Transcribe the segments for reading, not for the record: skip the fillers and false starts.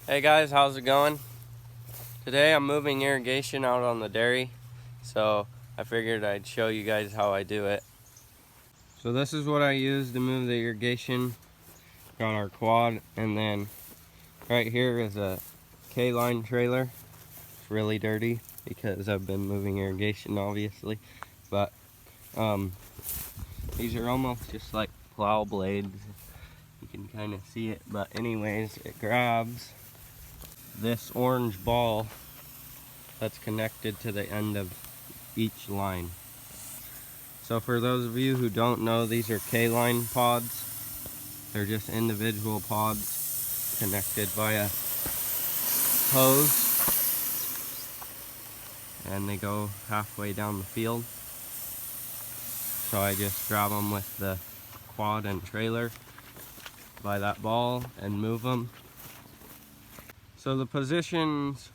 Hey guys, how's it going? Today I'm moving irrigation out on the dairy, so I figured I'd show you guys how I do it. So this is what I use to move the irrigation. Got our quad, and then right here is a Kline trailer. It's really dirty because I've been moving irrigation obviously, but these are almost just like plow blades. You can kind of see it, but anyways, it grabs this orange ball that's connected to the end of each line. So for those of you who don't know, these are Kline pods. They're just individual pods connected via hose, and they go halfway down the field. So I just grab them with the quad and trailer by that ball and move them. So the positions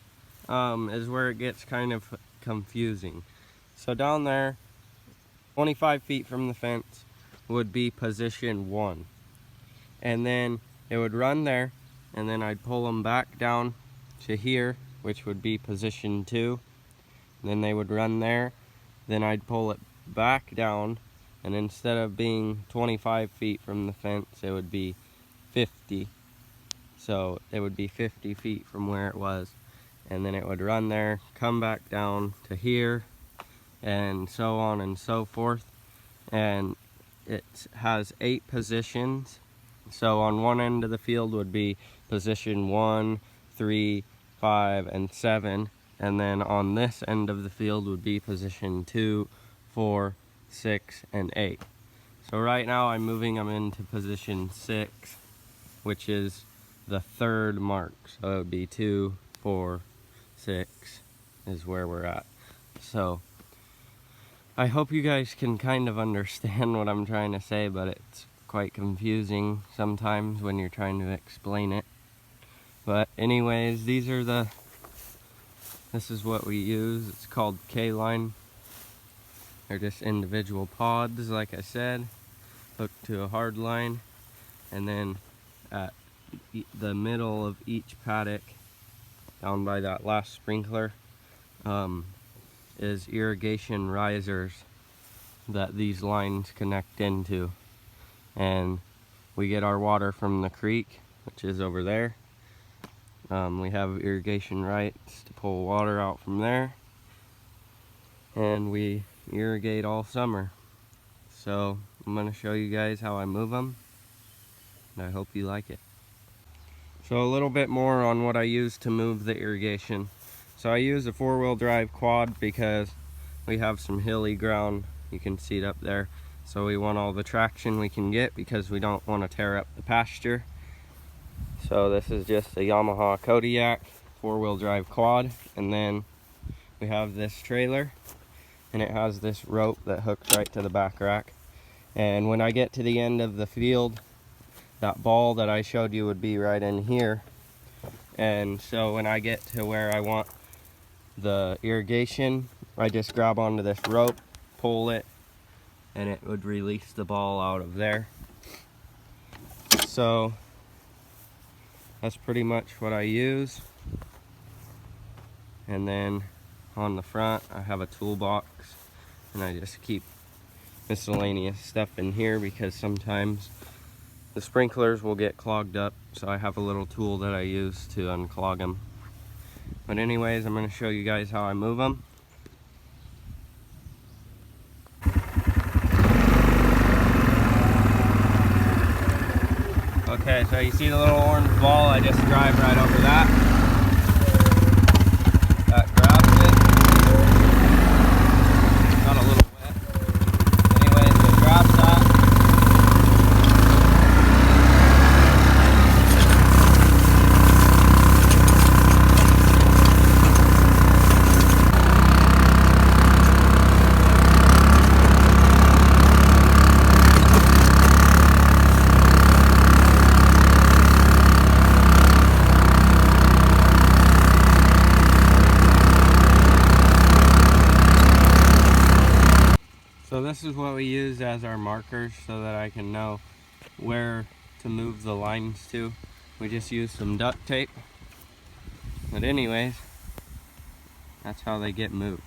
is where it gets kind of confusing. So down there, 25 feet from the fence would be position 1. And then it would run there, and then I'd pull them back down to here, which would be position 2. And then they would run there, then I'd pull it back down, and instead of being 25 feet from the fence, it would be 50. So it would be 50 feet from where it was. And then it would run there, come back down to here, and so on and so forth. And it has 8 positions. So on one end of the field would be position 1, 3, 5, and 7. And then on this end of the field would be position 2, 4, 6, and 8. So right now I'm moving them into position 6, which is the third mark. So it would be 2, 4, 6 is where we're at. So I hope you guys can kind of understand what I'm trying to say, but it's quite confusing sometimes when you're trying to explain it. But anyways, this is what we use. It's called Kline. They're just individual pods, like I said, hooked to a hard line. And then at the middle of each paddock, down by that last sprinkler, is irrigation risers that these lines connect into. And we get our water from the creek, which is over there. We have irrigation rights to pull water out from there, and we irrigate all summer. So I'm going to show you guys how I move them, and I hope you like it. So a little bit more on what I use to move the irrigation. So I use a 4-wheel drive quad because we have some hilly ground. You can see it up there. So we want all the traction we can get because we don't want to tear up the pasture. So this is just a Yamaha Kodiak 4-wheel drive quad. And then we have this trailer, and it has this rope that hooks right to the back rack. And when I get to the end of the field, that ball that I showed you would be right in here. And so when I get to where I want the irrigation, I just grab onto this rope, pull it, and it would release the ball out of there. So that's pretty much what I use. And then on the front I have a toolbox, and I just keep miscellaneous stuff in here because sometimes the sprinklers will get clogged up, so I have a little tool that I use to unclog them. But anyways, I'm going to show you guys how I move them. Okay, so you see the little orange ball, I just drive right over that. That grabs it. Got a little wet. Anyways, it grabs that. So this is what we use as our markers so that I can know where to move the lines to. We just use some duct tape But anyways, that's how they get moved.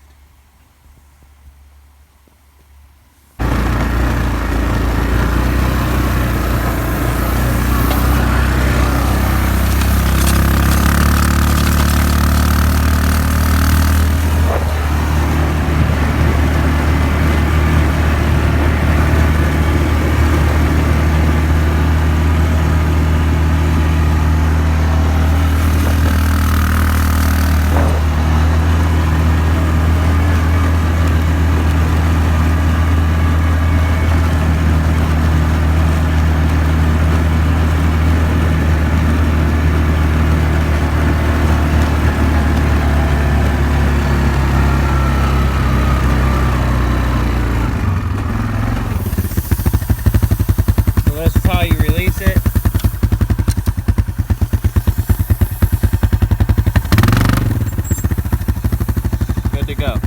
This is how you release it. Good to go.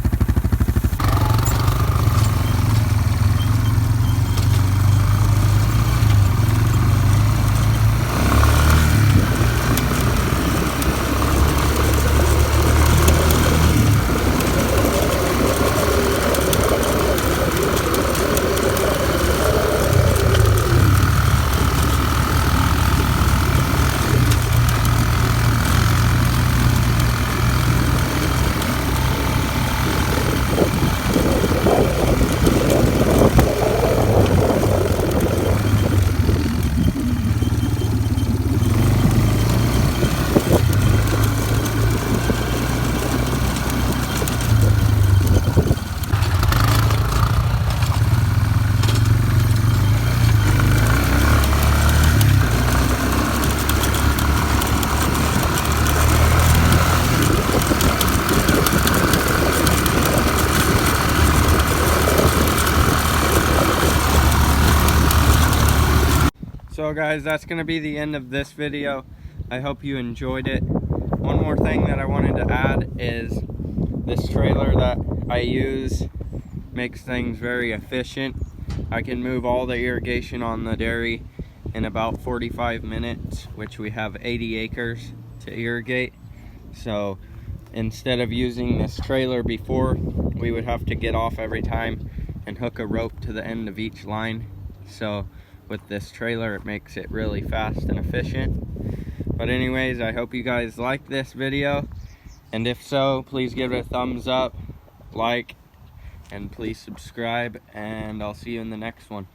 So guys, that's going to be the end of this video. I hope you enjoyed it. One more thing that I wanted to add is this trailer that I use makes things very efficient. I can move all the irrigation on the dairy in about 45 minutes, which we have 80 acres to irrigate. So instead of using this trailer before, we would have to get off every time and hook a rope to the end of each line. So with this trailer, it makes it really fast and efficient. But anyways, I hope you guys liked this video, and if so, please give it a thumbs up, like, and please subscribe, and I'll see you in the next one.